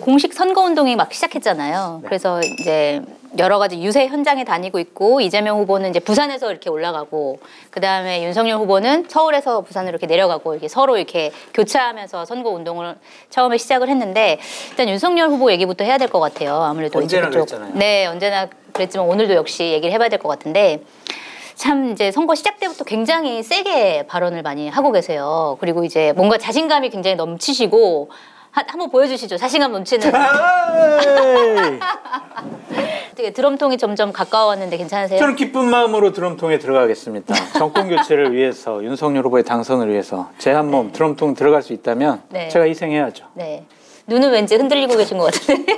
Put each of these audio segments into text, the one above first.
공식 선거운동이 막 시작했잖아요. 네. 그래서 이제 여러 가지 유세 현장에 다니고 있고 이재명 후보는 이제 부산에서 이렇게 올라가고 그다음에 윤석열 후보는 서울에서 부산으로 이렇게 내려가고 이렇게 서로 이렇게 교차하면서 선거운동을 처음에 시작을 했는데 일단 윤석열 후보 얘기부터 해야 될 것 같아요. 아무래도 언제나 그랬잖아요. 네, 언제나 그랬지만 오늘도 역시 얘기를 해봐야 될 것 같은데 참 이제 선거 시작 때부터 굉장히 세게 발언을 많이 하고 계세요. 그리고 이제 뭔가 자신감이 굉장히 넘치시고 한번 보여주시죠. 자신감 넘치는. 되게 드럼통이 점점 가까워왔는데 괜찮으세요? 저는 기쁜 마음으로 드럼통에 들어가겠습니다. 정권 교체를 위해서 윤석열 후보의 당선을 위해서 제 한 몸 드럼통 들어갈 수 있다면 네. 제가 희생해야죠. 네. 눈은 왠지 흔들리고 계신 것 같은데.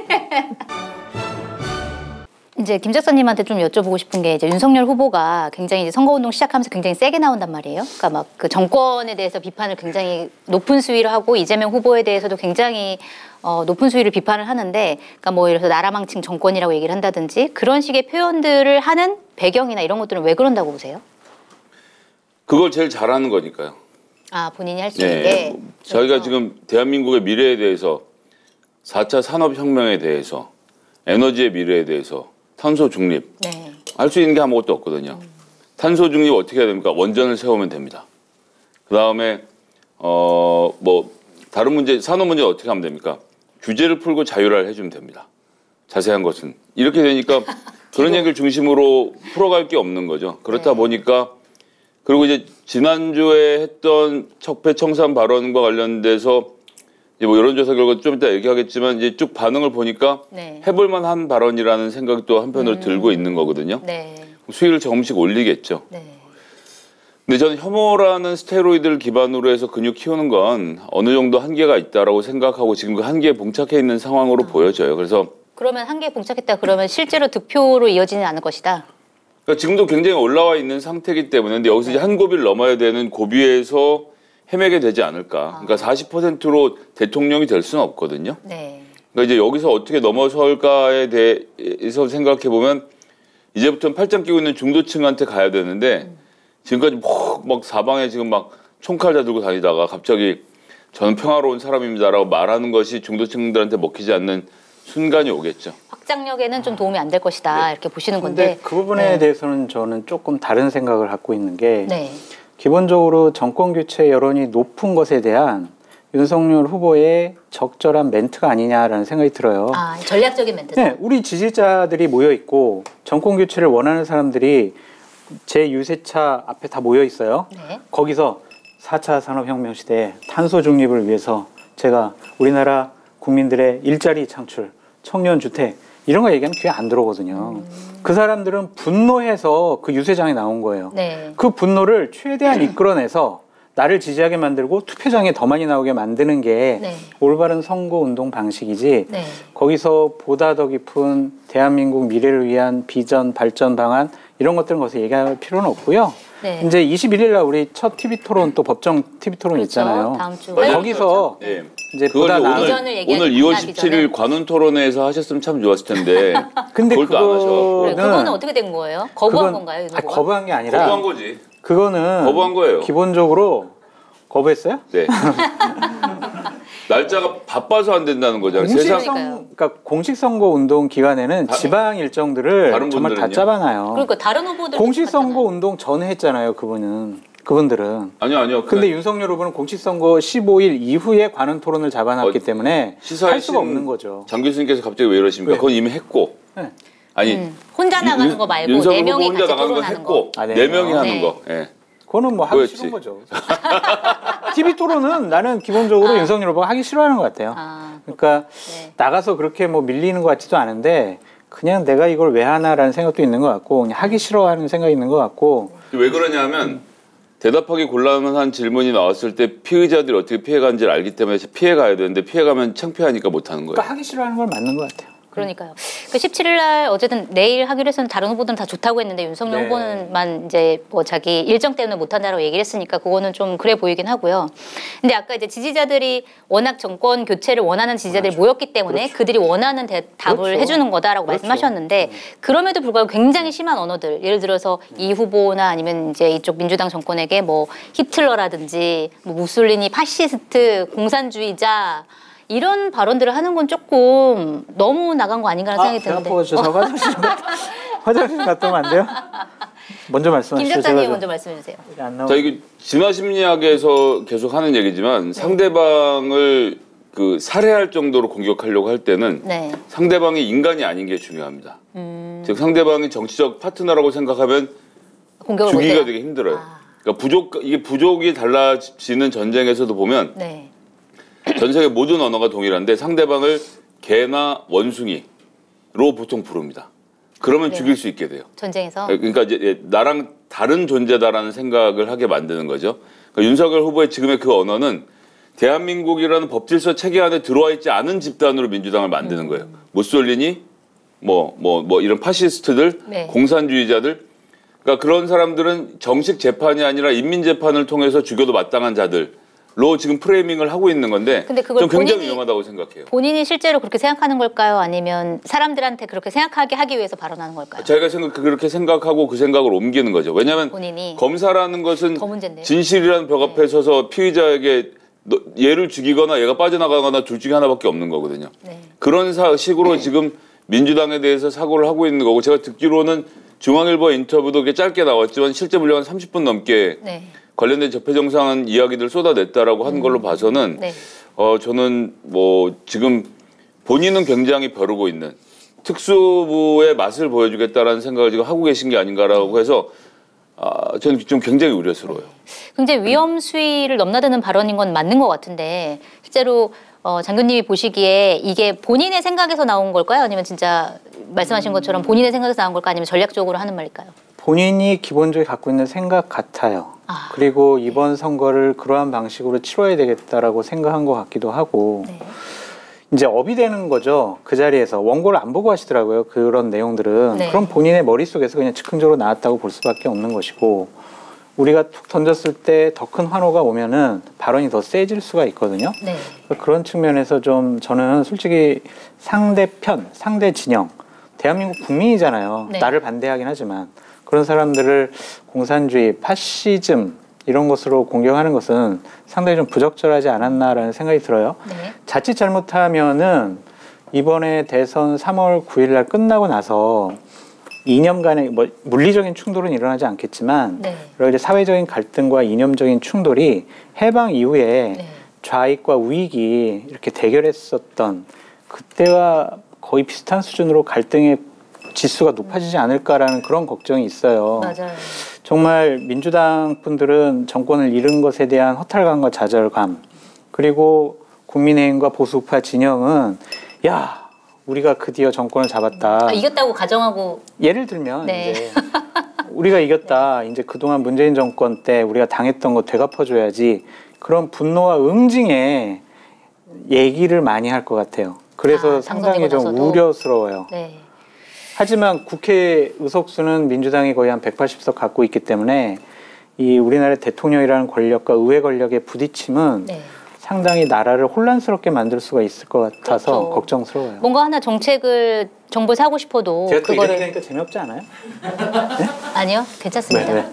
이제 김 작가님한테 좀 여쭤보고 싶은 게 이제 윤석열 후보가 굉장히 이제 선거운동 시작하면서 굉장히 세게 나온단 말이에요. 그러니까 막 그 정권에 대해서 비판을 굉장히 높은 수위로 하고 이재명 후보에 대해서도 굉장히 높은 수위로 비판을 하는데, 그러니까 뭐 예를 들어서 나라망칭 정권이라고 얘기를 한다든지 그런 식의 표현들을 하는 배경이나 이런 것들은 왜 그런다고 보세요? 그걸 제일 잘하는 거니까요. 아, 본인이 할 수 네. 있게. 저희가 지금 대한민국의 미래에 대해서 4차 산업혁명에 대해서 에너지의 미래에 대해서 탄소 중립 네. 할 수 있는 게 아무것도 없거든요. 탄소 중립 어떻게 해야 됩니까? 원전을 세우면 됩니다. 그 다음에 뭐 다른 문제, 산업 문제 어떻게 하면 됩니까? 규제를 풀고 자율화를 해주면 됩니다. 자세한 것은 이렇게 되니까 그런 얘기를 중심으로 풀어갈 게 없는 거죠. 그렇다 보니까 그리고 이제 지난주에 했던 적폐청산 발언과 관련돼서 이제 뭐 여론조사 결과 좀 이따 얘기하겠지만 이제 쭉 반응을 보니까 해볼만한 발언이라는 생각이 또 한편으로 들고 있는 거거든요. 네. 수위를 조금씩 올리겠죠. 네. 근데 저는 혐오라는 스테로이드를 기반으로 해서 근육 키우는 건 어느 정도 한계가 있다라고 생각하고 지금 그 한계에 봉착해 있는 상황으로 보여져요. 그래서 그러면 한계에 봉착했다 그러면 실제로 득표로 이어지는 않을 것이다. 그러니까 지금도 굉장히 올라와 있는 상태이기 때문에 근데 여기서 이제 한 고비를 넘어야 되는 고비에서 헤매게 되지 않을까. 그러니까 40%로 대통령이 될 수는 없거든요. 네. 그러니까 이제 여기서 어떻게 넘어설까에 대해서 생각해 보면 이제부터는 팔짱 끼고 있는 중도층한테 가야 되는데 지금까지 막 사방에 지금 막 총칼 다 들고 다니다가 갑자기 저는 평화로운 사람입니다라고 말하는 것이 중도층들한테 먹히지 않는 순간이 오겠죠. 확장력에는 좀 도움이 안 될 것이다. 네. 이렇게 보시는 근데 건데. 그 부분에 대해서는 저는 조금 다른 생각을 갖고 있는 게 네. 기본적으로 정권 교체 여론이 높은 것에 대한 윤석열 후보의 적절한 멘트가 아니냐라는 생각이 들어요. 아, 전략적인 멘트다. 네, 우리 지지자들이 모여 있고 정권 교체를 원하는 사람들이 제 유세차 앞에 다 모여 있어요. 네. 거기서 4차 산업혁명 시대에 탄소 중립을 위해서 제가 우리나라 국민들의 일자리 창출, 청년 주택 이런 거 얘기하면 귀에 안 들어오거든요. 그 사람들은 분노해서 그 유세장에 나온 거예요. 네. 그 분노를 최대한 이끌어내서 나를 지지하게 만들고 투표장에 더 많이 나오게 만드는 게 네. 올바른 선거운동 방식이지 네. 거기서 보다 더 깊은 대한민국 미래를 위한 비전, 발전 방안 이런 것들은 거기서 얘기할 필요는 없고요. 네. 이제 21일 날 우리 첫 TV 토론 또 법정 TV 토론 그렇죠. 있잖아요. 다음 주. 거기서 네. 이제 그걸 보다 오늘, 비전을 얘기하기 오늘 2월 비전을. 17일 관훈 토론회에서 하셨으면 참 좋았을 텐데 근데 그걸 또 안 하셔. 그래, 그거는 어떻게 된 거예요? 거부한 건가요? 아니, 거부한 게 아니라 거부한 거지. 그거는 거부한 거예요. 기본적으로 거부했어요? 네. 날짜가 바빠서 안 된다는 거잖아요. 그러니까 공식 선거 운동 기간에는 지방 일정들을 정말 다 분들은요? 짜봐놔요. 그러니까 다른 후보들 공식 선거 운동 전에 했잖아요, 그분들은. 아니요. 근데 윤석열 후보는 공식 선거 15일 이후에 관훈 토론을 잡아놨기 때문에 할 수가 없는 거죠. 장 교수님께서 갑자기 왜 이러십니까? 그건 이미 했고. 네. 아니 혼자 나가는 거 말고 윤석열 네 명이 후보 같이 혼자 나가는 거 토론하는 거. 했고 아, 네. 네 명이 하는 네. 거. 예. 그거는 뭐 하기 그거였지. 싫은 거죠. TV 토론은 나는 기본적으로 윤석열 후보가 하기 싫어하는 것 같아요. 그러니까 네. 나가서 그렇게 뭐 밀리는 것 같지도 않은데 그냥 내가 이걸 왜 하나라는 생각도 있는 것 같고 그냥 하기 싫어하는 생각이 있는 것 같고. 왜 그러냐면 대답하기 곤란한 질문이 나왔을 때 피의자들이 어떻게 피해가는지를 알기 때문에 피해가야 되는데 피해가면 창피하니까 못하는 거예요. 그러니까 하기 싫어하는 건 맞는 것 같아요. 그러니까요. 그 17일 날 어쨌든 내일 하기로 했었는데 다른 후보들은 다 좋다고 했는데 윤석열 네. 후보는만 이제 뭐 자기 일정 때문에 못한다고 얘기를 했으니까 그거는 좀 그래 보이긴 하고요. 근데 아까 이제 지지자들이 워낙 정권 교체를 원하는 지지자들이 모였기 때문에 그들이 원하는 답을 해주는 거다라고 말씀하셨는데 그럼에도 불구하고 굉장히 심한 언어들 예를 들어서 이 후보나 아니면 이제 이쪽 민주당 정권에게 뭐 히틀러라든지 뭐 무솔리니 파시스트 공산주의자 이런 발언들을 하는 건 조금 너무 나간 거 아닌가라는 생각이 배가 드는데. 아파서 화장실 갔다 오면 안 돼요? 먼저 말씀하시죠. 김 작가님 먼저 말씀해 주세요. 자, 이게 진화 심리학에서 계속 하는 얘기지만 상대방을 그 살해할 정도로 공격하려고 할 때는 네. 상대방이 인간이 아닌 게 중요합니다. 즉 상대방이 정치적 파트너라고 생각하면 공격을 주기가 못해요? 되게 힘들어요. 그러니까 이게 부족이 달라지는 전쟁에서도 보면 네. 전 세계 모든 언어가 동일한데 상대방을 개나 원숭이로 보통 부릅니다. 그러면 네. 죽일 수 있게 돼요. 전쟁에서. 그러니까 이제 나랑 다른 존재다라는 생각을 하게 만드는 거죠. 그러니까 윤석열 후보의 지금의 그 언어는 대한민국이라는 법질서 체계 안에 들어와 있지 않은 집단으로 민주당을 만드는 거예요. 무솔리니, 이런 파시스트들, 네. 공산주의자들. 그러니까 그런 사람들은 정식 재판이 아니라 인민재판을 통해서 죽여도 마땅한 자들로 지금 프레이밍을 하고 있는 건데 근데 그걸 전 굉장히 본인이- 위험하다고 생각해요. 본인이 실제로 그렇게 생각하는 걸까요? 아니면 사람들한테 그렇게 생각하게 하기 위해서 발언하는 걸까요? 자기가 그렇게 생각하고 그 생각을 옮기는 거죠. 왜냐하면 본인이 검사라는 것은 더 문제인데요. 진실이라는 벽 앞에 서서 피의자에게 얘를 죽이거나 얘가 빠져나가거나 둘 중에 하나밖에 없는 거거든요. 네. 그런 식으로 지금 민주당에 대해서 사고를 하고 있는 거고 제가 듣기로는 중앙일보 인터뷰도 이렇게 짧게 나왔지만 실제 분량은 30분 넘게 네. 관련된 적폐정상 이야기들 쏟아냈다라고 한 걸로 봐서는 네. 저는 지금 본인은 굉장히 벼르고 있는 특수부의 맛을 보여주겠다라는 생각을 지금 하고 계신 게 아닌가라고 해서 저는 좀 굉장히 우려스러워요. 굉장히 위험 수위를 넘나드는 발언인 건 맞는 것 같은데 실제로 장교님이 보시기에 이게 본인의 생각에서 나온 걸까요? 아니면 진짜 말씀하신 것처럼 본인의 생각에서 나온 걸까요? 아니면 전략적으로 하는 말일까요? 본인이 기본적으로 갖고 있는 생각 같아요. 그리고 이번 선거를 그러한 방식으로 치러야 되겠다라고 생각한 것 같기도 하고 네. 이제 업이 되는 거죠. 그 자리에서 원고를 안 보고 하시더라고요. 그런 내용들은. 네. 그럼 본인의 머릿속에서 그냥 즉흥적으로 나왔다고 볼 수밖에 없는 것이고 우리가 툭 던졌을 때 더 큰 환호가 오면은 발언이 더 세질 수가 있거든요. 네. 그런 측면에서 좀 저는 솔직히 상대편, 상대 진영, 대한민국 국민이잖아요. 네. 나를 반대하긴 하지만 그런 사람들을 공산주의, 파시즘 이런 것으로 공격하는 것은 상당히 좀 부적절하지 않았나라는 생각이 들어요. 네. 자칫 잘못하면은 이번에 대선 3월 9일 날 끝나고 나서 이념간의 물리적인 충돌은 일어나지 않겠지만 네. 여러 가지 사회적인 갈등과 이념적인 충돌이 해방 이후에 네. 좌익과 우익이 이렇게 대결했었던 그때와 거의 비슷한 수준으로 갈등의 지수가 높아지지 않을까라는 그런 걱정이 있어요. 맞아요. 정말 민주당 분들은 정권을 잃은 것에 대한 허탈감과 좌절감 그리고 국민의힘과 보수우파 진영은 야 우리가 드디어 정권을 잡았다. 이겼다고 가정하고 예를 들면 네. 이제 우리가 이겼다. 이제 그동안 문재인 정권 때 우리가 당했던 거 되갚아줘야지. 그런 분노와 응징에 얘기를 많이 할 것 같아요. 그래서 상당히 좀 나서도. 우려스러워요. 네. 하지만 국회 의석수는 민주당이 거의 한 180석 갖고 있기 때문에 이 우리나라의 대통령이라는 권력과 의회 권력의 부딪힘은 네. 상당히 나라를 혼란스럽게 만들 수가 있을 것 같아서 그렇죠. 걱정스러워요. 뭔가 하나 정책을 사고 싶어도 제가 또 그거를 이렇게 하니까 재미없지 않아요? 아니요, 괜찮습니다. 네, 네.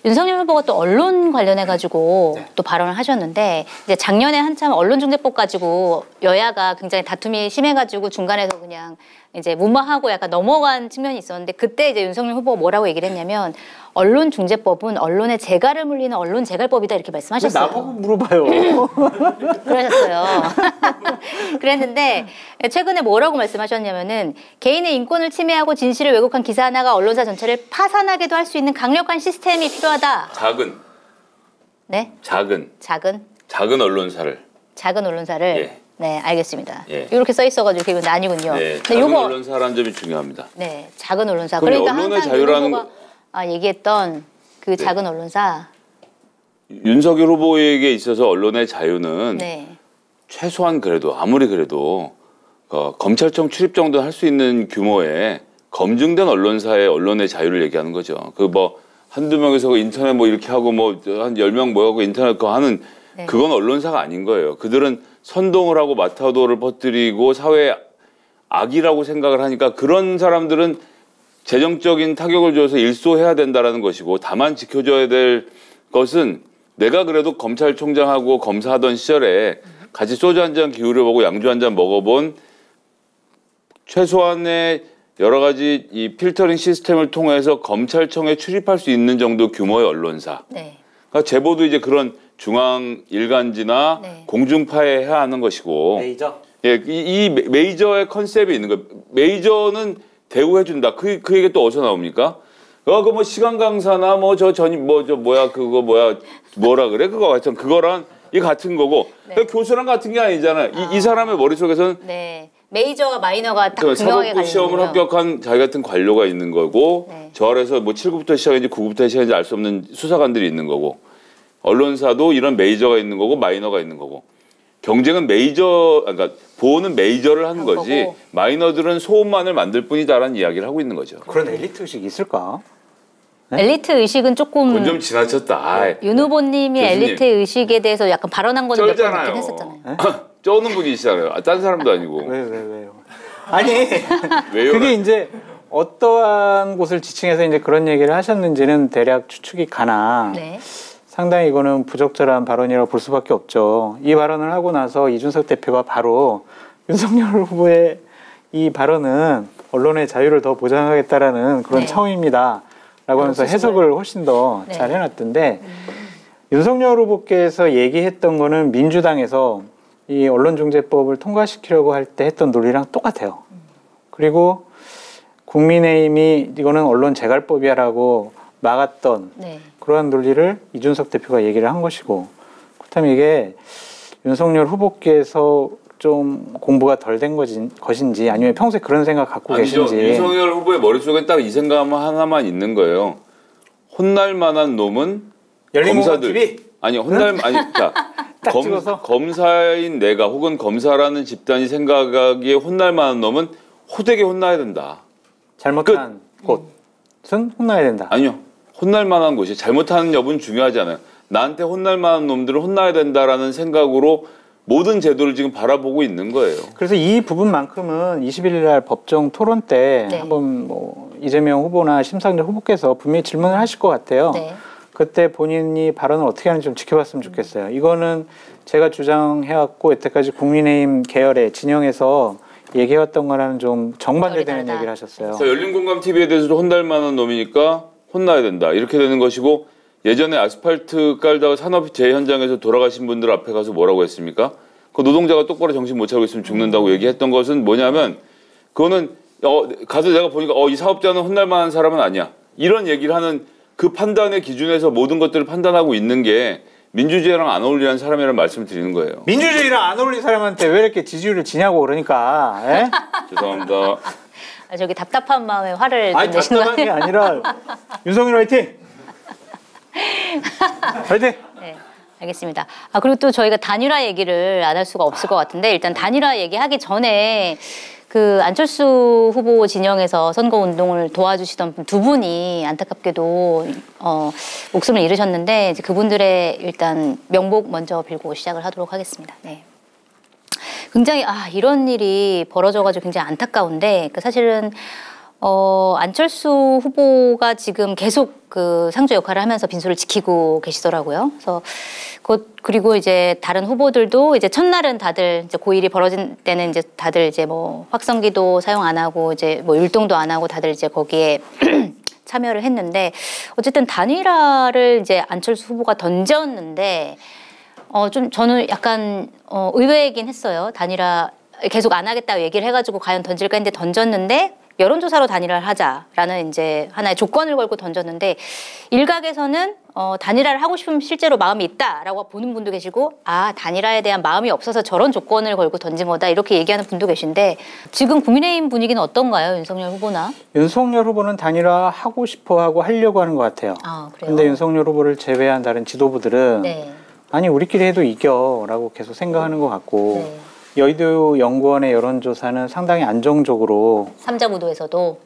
윤석열 후보가 또 언론 관련해 가지고 네. 또 발언을 하셨는데 이제 작년에 한참 언론중재법 가지고 여야가 굉장히 다툼이 심해가지고 중간에서 그냥 이제 무마하고 약간 넘어간 측면이 있었는데 그때 이제 윤석열 후보가 뭐라고 얘기를 했냐면 언론중재법은 언론의 재갈을 물리는 언론재갈법이다 이렇게 말씀하셨어요. 나보고 물어봐요. 그러셨어요. 그랬는데 최근에 뭐라고 말씀하셨냐면은 개인의 인권을 침해하고 진실을 왜곡한 기사 하나가 언론사 전체를 파산하게도 할 수 있는 강력한 시스템이 필요하다. 네? 작은 언론사를. 예. 네, 알겠습니다. 예. 이렇게 써 있어가지고 이건 아니군요. 네, 근데 작은 요거 언론사라는 점이 중요합니다. 네, 작은 언론사. 그럼 그러니까 언론의 항상 자유라는 윤 후보가 얘기했던 그 작은 언론사. 윤석열 후보에게 있어서 언론의 자유는 네. 최소한 그래도 아무리 그래도 검찰청 출입 정도 할 수 있는 규모의 검증된 언론사의 언론의 자유를 얘기하는 거죠. 그 한두 명에서 인터넷 이렇게 하고 한 10명 모여고 인터넷 그거 하는 네. 그건 언론사가 아닌 거예요. 그들은 선동을 하고 마타도를 퍼뜨리고 사회에 악이라고 생각을 하니까 그런 사람들은 재정적인 타격을 줘서 일소해야 된다라는 것이고 다만 지켜줘야 될 것은 내가 그래도 검찰총장하고 검사하던 시절에 같이 소주 한 잔 기울여보고 양주 한 잔 먹어본 최소한의 여러 가지 이 필터링 시스템을 통해서 검찰청에 출입할 수 있는 정도 규모의 언론사. 네. 그러니까 제보도 이제 그런 중앙 일간지나 네. 공중파에 해야 하는 것이고. 메이저. 예, 이 메이저의 컨셉이 있는 거예요. 메이저는 대우해준다. 그 얘기 또 어디서 나옵니까? 그 뭐 시간 강사나 뭐 뭐라 그래? 그거 하여튼 그거랑 이 같은 거고. 네. 교수랑 같은 게 아니잖아요. 이 사람의 머릿속에서는 네. 메이저와 마이너가 딱 분명하게 사법부 시험을 갈리는군요. 합격한 자기 같은 관료가 있는 거고 네. 저 아래서 뭐 7급부터 시작인지 9급부터 시작인지 알 수 없는 수사관들이 있는 거고 언론사도 이런 메이저가 있는 거고 마이너가 있는 거고 경쟁은 그러니까 보호는 메이저를 하는 거지 거고. 마이너들은 소음만을 만들 뿐이다라는 이야기를 하고 있는 거죠. 그런 엘리트 의식이 있을까? 엘리트 의식은 조금 그건 좀 지나쳤다. 아이, 윤 후보님이 교수님. 엘리트 의식에 대해서 약간 발언한 거는 몇 번 쩔잖아요. 있긴 했었잖아요. 쩌는 분이시잖아요. 딴 사람도 아니고. 왜요? 아니 왜요? 그게 이제 어떠한 곳을 지칭해서 이제 그런 얘기를 하셨는지는 대략 추측이 가나 네. 상당히 이거는 부적절한 발언이라고 볼 수밖에 없죠. 이 발언을 하고 나서 이준석 대표가 바로 윤석열 후보의 이 발언은 언론의 자유를 더 보장하겠다라는 그런 네. 차원입니다. 라고 하면서 해석을 훨씬 더 잘 네. 해놨던데 윤석열 후보께서 얘기했던 거는 민주당에서 이 언론중재법을 통과시키려고 할 때 했던 논리랑 똑같아요. 그리고 국민의힘이 이거는 언론 재갈법이야라고 막았던 네. 그러한 논리를 이준석 대표가 얘기를 한 것이고 그렇다면 이게 윤석열 후보께서 좀 공부가 덜 된 것인지 아니면 평소에 그런 생각 갖고 아니죠. 계신지 윤석열 후보의 머릿속에 딱 이 생각 하나만 있는 거예요. 혼날 만한 놈은 검사들. TV? 아니 자 딱 찍어서? 검사인 내가 혹은 검사라는 집단이 생각하기에 혼날 만한 놈은 호되게 혼나야 된다. 잘못한 곳은 혼나야 된다. 아니요. 혼날 만한 곳이 잘못하는 여부는 중요하지 않아요. 나한테 혼날 만한 놈들은 혼나야 된다라는 생각으로 모든 제도를 지금 바라보고 있는 거예요. 그래서 이 부분만큼은 21일 날 법정 토론 때 네. 한번 뭐 이재명 후보나 심상정 후보께서 분명히 질문을 하실 것 같아요. 네. 그때 본인이 발언을 어떻게 하는지 좀 지켜봤으면 좋겠어요. 이거는 제가 주장해왔고 여태까지 국민의힘 계열의 진영에서 얘기해왔던 거랑은 좀 정반대되는 다르다. 얘기를 하셨어요. 그래서 열린공감TV에 대해서도 혼날 만한 놈이니까 혼나야 된다. 이렇게 되는 것이고 예전에 아스팔트 깔다가 산업재해 현장에서 돌아가신 분들 앞에 가서 뭐라고 했습니까? 그 노동자가 똑바로 정신 못 차리고 있으면 죽는다고 얘기했던 것은 뭐냐면 그거는 가서 내가 보니까 이 사업자는 혼날 만한 사람은 아니야. 이런 얘기를 하는 그 판단의 기준에서 모든 것들을 판단하고 있는 게 민주주의랑 안 어울리는 사람이라는 말씀을 드리는 거예요. 민주주의랑 안 어울리는 사람한테 왜 이렇게 지지율을 지냐고 그러니까. 에? 죄송합니다. 저기 답답한 마음에 화를 좀 아니 내시는 답답한 게 아니라 윤석열 화이팅! 화이팅! 네, 알겠습니다. 그리고 또 저희가 단일화 얘기를 안 할 수가 없을 것 같은데 일단 단일화 얘기하기 전에 그 안철수 후보 진영에서 선거 운동을 도와주시던 두 분이 안타깝게도 목숨을 잃으셨는데 이제 그분들의 일단 명복 먼저 빌고 시작을 하도록 하겠습니다. 네. 굉장히 이런 일이 벌어져가지고 굉장히 안타까운데 사실은 안철수 후보가 지금 계속 그 상주 역할을 하면서 빈소를 지키고 계시더라고요. 그래서 그리고 이제 다른 후보들도 이제 첫날은 다들 이제 고일이 벌어진 때는 이제 다들 이제 뭐 확성기도 사용 안 하고 이제 뭐 율동도 안 하고 다들 이제 거기에 참여를 했는데 어쨌든 단일화를 이제 안철수 후보가 던졌는데 좀 저는 약간 의외이긴 했어요. 단일화 계속 안 하겠다고 얘기를 해가지고 과연 던질까 했는데 던졌는데 여론조사로 단일화를 하자라는 이제 하나의 조건을 걸고 던졌는데 일각에서는 단일화를 하고 싶으면 실제로 마음이 있다라고 보는 분도 계시고 단일화에 대한 마음이 없어서 저런 조건을 걸고 던진 거다 이렇게 얘기하는 분도 계신데 지금 국민의힘 분위기는 어떤가요? 윤석열 후보나? 윤석열 후보는 단일화 하고 싶어하고 하려고 하는 것 같아요. 그래요? 근데 윤석열 후보를 제외한 다른 지도부들은 네. 아니 우리끼리 해도 이겨라고 계속 생각하는 것 같고 네. 여의도 연구원의 여론조사는 상당히 안정적으로 삼자 구도에서도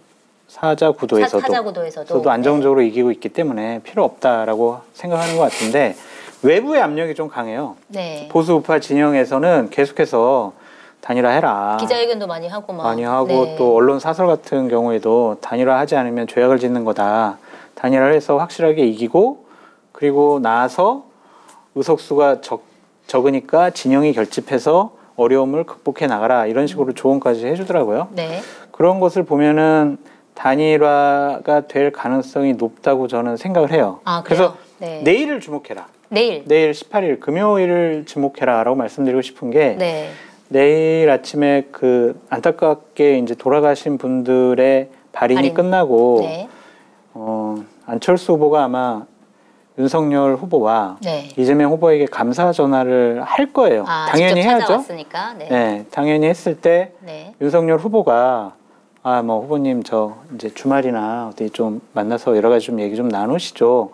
사자 구도에서도 사자 구도에서도 안정적으로 이기고 있기 때문에 필요 없다라고 생각하는 것 같은데 외부의 압력이 좀 강해요. 네. 보수 우파 진영에서는 계속해서 단일화해라. 기자회견도 많이 하고 많이 하고 네. 또 언론 사설 같은 경우에도 단일화하지 않으면 죄악을 짓는 거다. 단일화를 해서 확실하게 이기고 그리고 나서 의석수가 적으니까 진영이 결집해서 어려움을 극복해 나가라 이런 식으로 조언까지 해주더라고요. 네. 그런 것을 보면은 단일화가 될 가능성이 높다고 저는 생각을 해요. 아, 그래서 네. 내일을 주목해라. 내일. 내일 18일 금요일을 주목해라라고 말씀드리고 싶은 게 네. 내일 아침에 그 안타깝게 이제 돌아가신 분들의 발인이 발인. 끝나고 네. 안철수 후보가 아마 윤석열 후보와 네. 이재명 후보에게 감사 전화를 할 거예요. 아, 당연히 직접 해야죠. 찾아왔으니까. 네. 네, 당연히 했을 때 네. 윤석열 후보가 뭐 후보님 저 이제 주말이나 어디 좀 만나서 여러 가지 좀 얘기 좀 나누시죠.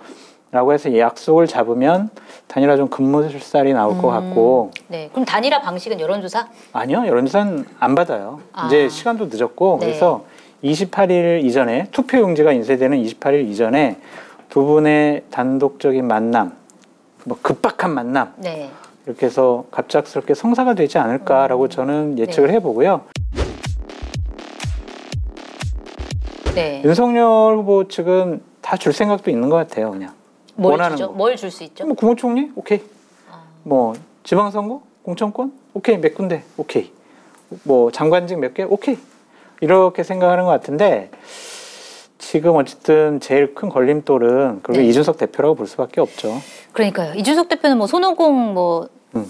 라고 해서 약속을 잡으면 단일화 좀 급물살이 나올 것 같고. 네. 그럼 단일화 방식은 여론조사? 아니요, 여론조사는 안 받아요. 아. 이제 시간도 늦었고 네. 그래서 28일 이전에 투표용지가 인쇄되는 28일 이전에 두 분의 단독적인 만남, 뭐 급박한 만남 네. 이렇게 해서 갑작스럽게 성사가 되지 않을까라고 저는 예측을 네. 해보고요. 네. 윤석열 후보 측은 다 줄 생각도 있는 것 같아요, 그냥. 뭘 원하는 주죠? 거. 뭘 줄 수 있죠? 뭐 국무총리? 오케이. 아. 뭐 지방선거? 공천권? 오케이. 몇 군데? 오케이. 뭐 장관직 몇 개? 오케이. 이렇게 생각하는 것 같은데 지금 어쨌든 제일 큰 걸림돌은 그게 네. 이준석 대표라고 볼 수밖에 없죠. 그러니까요. 이준석 대표는 뭐 손오공 뭐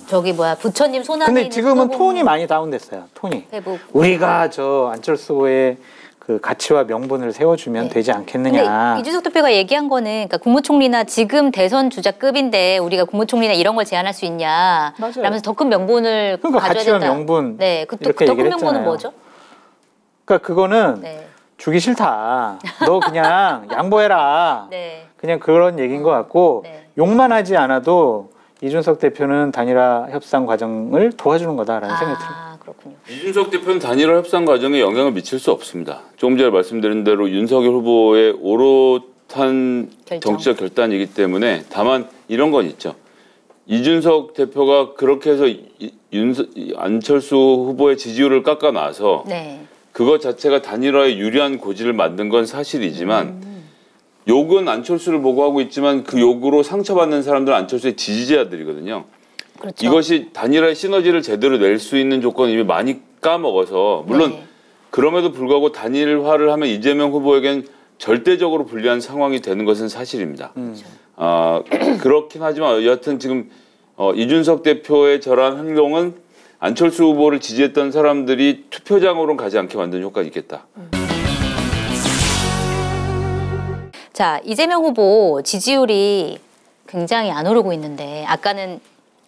저기 뭐야 부처님 손 안에 근데 있는 지금은 손오공 톤이 많이 다운됐어요. 톤이. 회복. 우리가 저 안철수 후보의 그 가치와 명분을 세워주면 네. 되지 근데 않겠느냐. 이준석 대표가 얘기한 거는 그러니까 국무총리나 지금 대선 주자급인데 우리가 국무총리나 이런 걸 제안할 수 있냐. 맞아요. 라면서 더 큰 명분을 그러니까 가져야 가치와 된다. 명분 네, 그 이렇게 더 큰 얘기를 명분은 했잖아요. 뭐죠? 그러니까 그거는 네, 주기 싫다. 너 그냥 양보해라. 네, 그냥 그런 얘기인 것 같고 네. 욕만 하지 않아도 이준석 대표는 단일화 협상 과정을 도와주는 거다라는 생각이 들어요. 아, 그렇군요. 이준석 대표는 단일화 협상 과정에 영향을 미칠 수 없습니다. 조금 전에 말씀드린 대로 윤석열 후보의 오롯한 결정. 정치적 결단이기 때문에 다만 이런 건 있죠. 이준석 대표가 그렇게 해서 안철수 후보의 지지율을 깎아놔서 네, 그것 자체가 단일화에 유리한 고지를 만든 건 사실이지만 욕은 안철수를 보고 하고 있지만 그 욕으로 상처받는 사람들은 안철수의 지지자들이거든요. 그렇죠. 이것이 단일화의 시너지를 제대로 낼 수 있는 조건을 이미 많이 까먹어서 물론 네. 그럼에도 불구하고 단일화를 하면 이재명 후보에겐 절대적으로 불리한 상황이 되는 것은 사실입니다. 그렇긴 하지만 여하튼 지금 이준석 대표의 저러한 행동은 안철수 후보를 지지했던 사람들이 투표장으로 가지 않게 만드는 효과가 있겠다. 자, 이재명 후보 지지율이 굉장히 안 오르고 있는데 아까는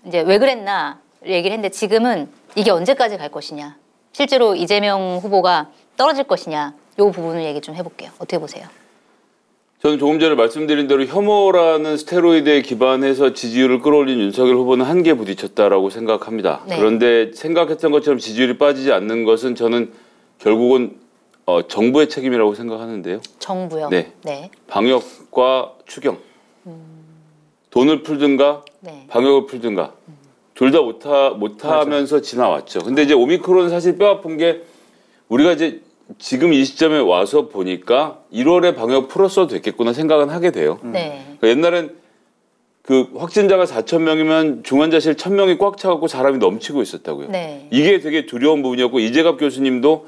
이제 왜 그랬나 얘기를 했는데 지금은 이게 언제까지 갈 것이냐. 실제로 이재명 후보가 떨어질 것이냐. 이 부분을 얘기 좀 해볼게요. 어떻게 보세요? 저는 조금 전에 말씀드린 대로 혐오라는 스테로이드에 기반해서 지지율을 끌어올린 윤석열 후보는 한계에 부딪혔다라고 생각합니다. 네. 그런데 생각했던 것처럼 지지율이 빠지지 않는 것은 저는 결국은 정부의 책임이라고 생각하는데요. 정부요? 네. 네. 방역과 추경. 돈을 풀든가 네. 방역을 풀든가. 둘 다 못하면서 지나왔죠. 근데 이제 오미크론은 사실 뼈아픈 게 우리가 이제 지금 이 시점에 와서 보니까 1월에 방역 풀었어도 됐겠구나 생각은 하게 돼요. 네. 그러니까 옛날엔 그 확진자가 4,000명이면 중환자실 1,000명이 꽉 차갖고 사람이 넘치고 있었다고요. 네. 이게 되게 두려운 부분이었고 이재갑 교수님도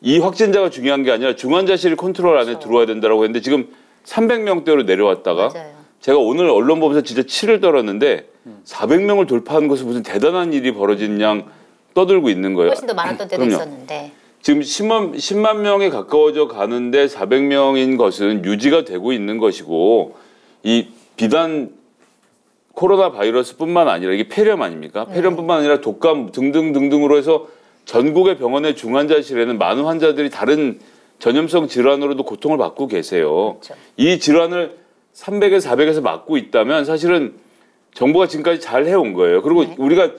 이 확진자가 중요한 게 아니라 중환자실이 컨트롤 안에 들어와야 된다고 했는데 지금 300명대로 내려왔다가 맞아요. 제가 오늘 언론 보면서 진짜 치를 떨었는데 400명을 돌파하는 것은 무슨 대단한 일이 벌어진 양 떠들고 있는 거예요. 훨씬 더 많았던 때도 그럼요. 있었는데. 지금 10만 명에 가까워져 가는데 400명인 것은 유지가 되고 있는 것이고 이 비단 코로나 바이러스뿐만 아니라 이게 폐렴 아닙니까? 폐렴뿐만 아니라 독감 등등등등으로 해서 전국의 병원의 중환자실에는 많은 환자들이 다른 전염성 질환으로도 고통을 받고 계세요. 그렇죠. 이 질환을 300에서 400에서 막고 있다면 사실은 정부가 지금까지 잘 해온 거예요. 그리고 네. 우리가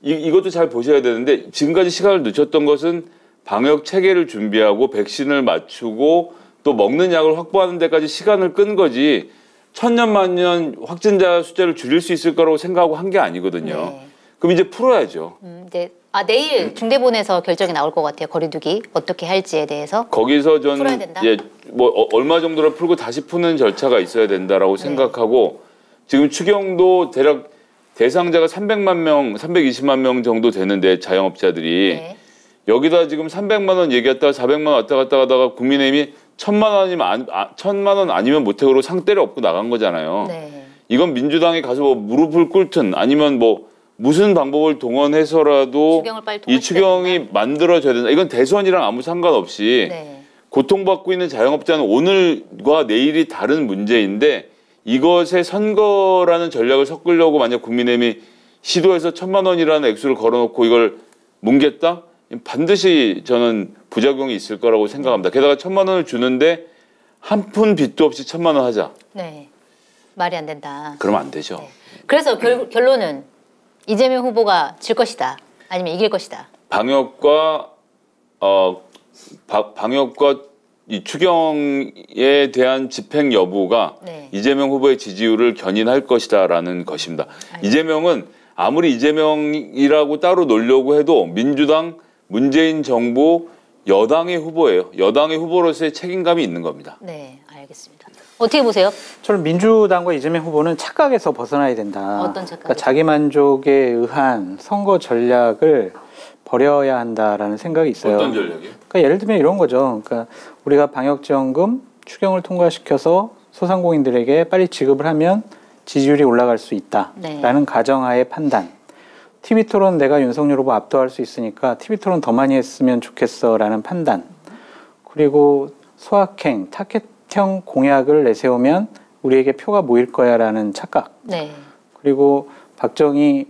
이것도 잘 보셔야 되는데 지금까지 시간을 늦췄던 것은 방역 체계를 준비하고 백신을 맞추고 또 먹는 약을 확보하는 데까지 시간을 끈 거지 천년만년 확진자 숫자를 줄일 수 있을 거라고 생각하고 한 게 아니거든요. 네. 그럼 이제 풀어야죠. 이제 내일 중대본에서 결정이 나올 것 같아요. 거리두기 어떻게 할지에 대해서. 거기서 풀어야 저는 된다? 얼마 정도를 풀고 다시 푸는 절차가 있어야 된다라고 네. 생각하고 지금 추경도 대략 대상자가 300만 명, 320만 명 정도 되는데 자영업자들이 네. 여기다 지금 300만 원 얘기했다가 400만 원 왔다 갔다 하다가 국민의힘이 1000만 원이면 1000만 원 아니면 못해로 상대를 업고 나간 거잖아요. 네. 이건 민주당이 가서 뭐 무릎을 꿇든 아니면 뭐 무슨 방법을 동원해서라도 추경을 빨리 이 추경이 만들어져야 된다. 이건 대선이랑 아무 상관없이 네. 고통받고 있는 자영업자는 오늘과 내일이 다른 문제인데 이것에 선거라는 전략을 섞으려고 만약 국민의힘이 시도해서 1000만 원이라는 액수를 걸어놓고 이걸 뭉갰다? 반드시 저는 부작용이 있을 거라고 생각합니다. 게다가 1000만 원을 주는데 한 푼 빚도 없이 1000만 원 하자. 네. 말이 안 된다. 그러면 안 되죠. 네. 그래서 결론은 이재명 후보가 질 것이다. 아니면 이길 것이다. 방역과 이 추경에 대한 집행 여부가 네. 이재명 후보의 지지율을 견인할 것이다라는 것입니다. 이재명은 아무리 이재명이라고 따로 놀려고 해도 민주당, 문재인 정부 여당의 후보예요. 여당의 후보로서의 책임감이 있는 겁니다. 네, 알겠습니다. 어떻게 보세요? 저는 민주당과 이재명 후보는 착각에서 벗어나야 된다. 어떤 착각이요? 그러니까 자기 만족에 의한 선거 전략을 버려야 한다라는 생각이 있어요. 어떤 전략이요? 그러니까 예를 들면 이런 거죠. 그러니까 우리가 방역지원금 추경을 통과시켜서 소상공인들에게 빨리 지급을 하면 지지율이 올라갈 수 있다라는 네. 가정하에 판단. TV토론 내가 윤석열 후보 압도할 수 있으니까 TV토론 더 많이 했으면 좋겠어라는 판단. 그리고 소확행, 타겟형 공약을 내세우면 우리에게 표가 모일 거야라는 착각. 네. 그리고 박정희,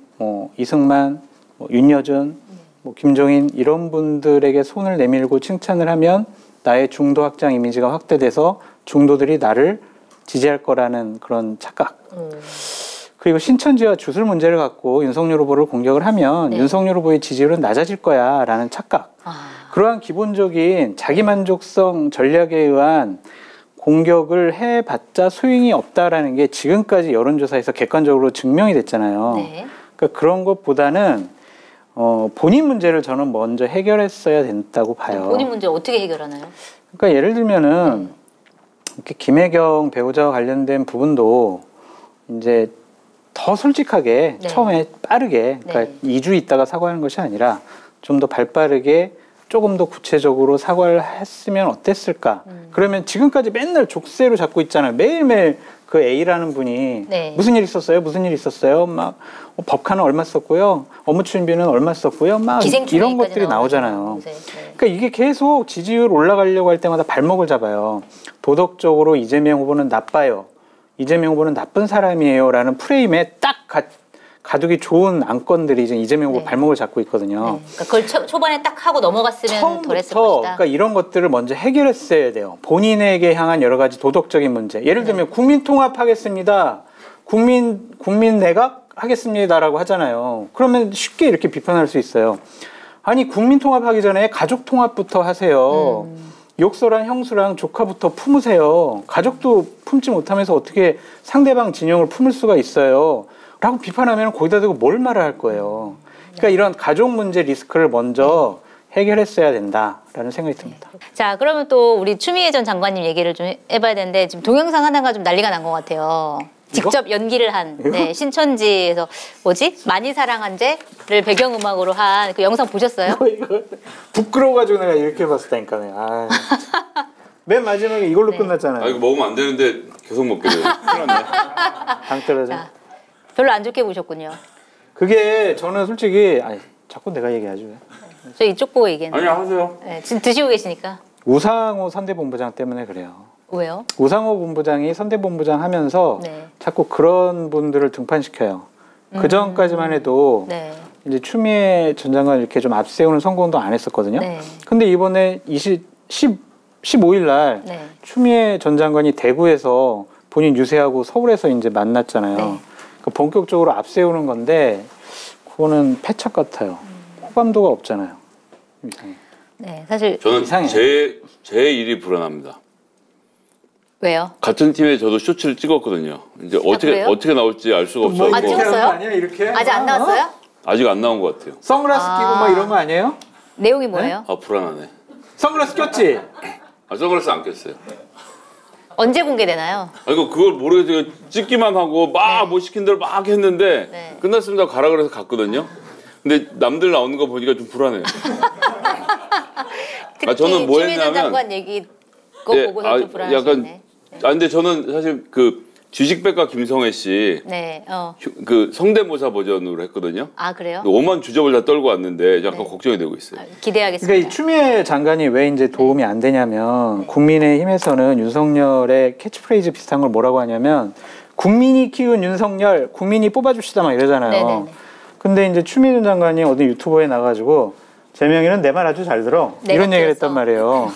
이승만, 윤여준, 김종인 이런 분들에게 손을 내밀고 칭찬을 하면 나의 중도 확장 이미지가 확대돼서 중도들이 나를 지지할 거라는 그런 착각. 그리고 신천지와 주술 문제를 갖고 윤석열 후보를 공격을 하면 네. 윤석열 후보의 지지율은 낮아질 거야라는 착각. 그러한 기본적인 자기만족성 전략에 의한 공격을 해봤자 소용이 없다라는 게 지금까지 여론조사에서 객관적으로 증명이 됐잖아요. 네. 그러니까 그런 것보다는 본인 문제를 저는 먼저 해결했어야 된다고 봐요. 본인 문제 어떻게 해결하나요? 그러니까 예를 들면은 이렇게 김혜경 배우자와 관련된 부분도 이제 더 솔직하게 네. 처음에 빠르게 그러니까 네. 2주 있다가 사과하는 것이 아니라 좀 더 발빠르게 조금 더 구체적으로 사과를 했으면 어땠을까? 그러면 지금까지 맨날 족쇄로 잡고 있잖아요. 매일매일 그 A라는 분이 네. 무슨 일 있었어요? 무슨 일 있었어요? 막 법카는 얼마 썼고요. 업무 추진비는 얼마 썼고요. 막 이런 것들이 나오잖아요. 네. 그러니까 이게 계속 지지율 올라가려고 할 때마다 발목을 잡아요. 도덕적으로 이재명 후보는 나빠요. 이재명 후보는 나쁜 사람이에요라는 프레임에 딱 가두기 좋은 안건들이 이제 이재명 후보 네. 발목을 잡고 있거든요. 네. 그러니까 그걸 초반에 딱 하고 넘어갔으면 덜했을 처음부터 것이다. 그러니까 이런 것들을 먼저 해결했어야 돼요. 본인에게 향한 여러 가지 도덕적인 문제. 예를 들면 네. 국민 통합하겠습니다. 국민 내각 하겠습니다라고 하잖아요. 그러면 쉽게 이렇게 비판할 수 있어요. 아니 국민 통합하기 전에 가족 통합부터 하세요. 욕설한 형수랑 조카부터 품으세요. 가족도 품지 못하면서 어떻게 상대방 진영을 품을 수가 있어요. 라고 비판하면 거기다 대고 뭘 말을 할 거예요. 그러니까 이런 가족 문제 리스크를 먼저 해결했어야 된다라는 생각이 듭니다. 자, 그러면 또 우리 추미애 전 장관님 얘기를 좀 해봐야 되는데 지금 동영상 하나가 좀 난리가 난 것 같아요. 직접 연기를 한 네, 신천지에서 뭐지? 많이 사랑한 죄를 배경음악으로 한 그 영상 보셨어요? 이거 부끄러워가지고 내가 이렇게 봤었다니까. 아, 맨 마지막에 이걸로 네. 끝났잖아요. 아 이거 먹으면 안 되는데 계속 먹게 돼요. 큰일 났네. 당 떨어져. 자, 별로 안 좋게 보셨군요. 그게 저는 솔직히 자꾸 내가 얘기하죠. 저 이쪽 보고 얘기했는데. 아니 하세요. 네, 지금 드시고 계시니까. 우상호 선대본부장 때문에 그래요. 왜요? 우상호 본부장이 선대본부장 하면서 네. 자꾸 그런 분들을 등판시켜요. 그 전까지만 해도 네. 이제 추미애 전 장관 이렇게 좀 앞세우는 선거운동 안 했었거든요. 네. 근데 이번에 15일 날 네. 추미애 전 장관이 대구에서 본인 유세하고 서울에서 이제 만났잖아요. 네. 그러니까 본격적으로 앞세우는 건데 그거는 패착 같아요. 호감도가 없잖아요. 이상해. 네, 사실 저는 이상해. 제 일이 불안합니다. 왜요? 같은 팀에 저도 쇼츠를 찍었거든요. 이제 그래요? 어떻게 나올지 알 수가 없어요. 아, 찍었어요? 아니야 이렇게? 아직 안 나왔어요? 아직 안 나온 것 같아요. 선글라스 끼고 막 이런 거 아니에요? 내용이 뭐예요? 아 불안하네. 선글라스 꼈지? 아 선글라스 안 꼈어요. 언제 공개되나요? 아니 그걸 모르겠어요. 찍기만 하고 막 뭐 시킨 대로 막 했는데 네. 끝났습니다. 가라 그래서 갔거든요. 근데 남들 나오는 거 보니까 좀 불안해요. 특히 저는 뭐 추미애 전 했냐면 장관 얘기 거 예, 보고서 좀 불안하시네. 약간 근데 저는 사실 그 주식백과 김성애 씨 네. 그 성대모사 버전으로 했거든요. 아 그래요? 오만 주접을 다 떨고 왔는데 약간 네. 걱정이 되고 있어요. 기대하겠습니다. 그러니까 이 추미애 장관이 왜 이제 도움이 안 되냐면 국민의힘에서는 윤석열의 캐치프레이즈 비슷한 걸 뭐라고 하냐면 국민이 키운 윤석열, 국민이 뽑아줍시다 막 이러잖아요. 네네네. 근데 이제 추미애 전 장관이 어디 유튜버에 나가지고 재명이는 내 말 아주 잘 들어 이런 얘기를 했단 말이에요.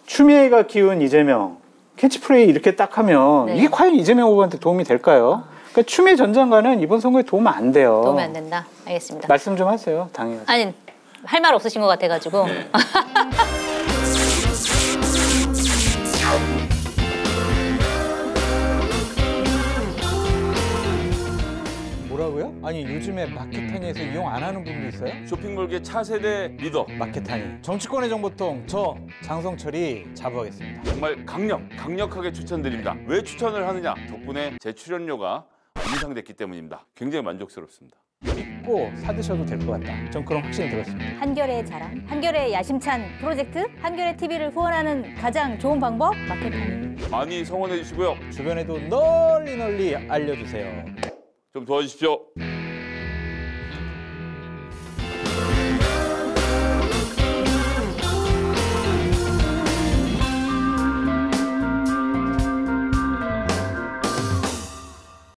추미애가 키운 이재명 캐치프레이 이렇게 딱 하면 네. 이게 과연 이재명 후보한테 도움이 될까요? 그러니까 추미애 전 장관은 이번 선거에 도움 안 돼요. 도움이 안 된다. 알겠습니다. 말씀 좀 하세요. 당연히. 아니 할 말 없으신 것 같아가지고. 네. 뭐라고요? 아니 요즘에 마켓타니에서 이용 안 하는 분도 있어요? 쇼핑몰계 차세대 리더 마켓타니 정치권의 정보통 저 장성철이 자부하겠습니다. 정말 강력하게 추천드립니다. 왜 추천을 하느냐? 덕분에 제 출연료가 인상됐기 때문입니다. 굉장히 만족스럽습니다. 믿고 사드셔도 될 것 같다. 전 그런 확신이 들었습니다. 한결의 자랑, 한결의 야심찬 프로젝트, 한결의 TV를 후원하는 가장 좋은 방법 마켓타니. 많이 성원해 주시고요. 주변에도 널리 알려주세요. 좀 도와주십시오.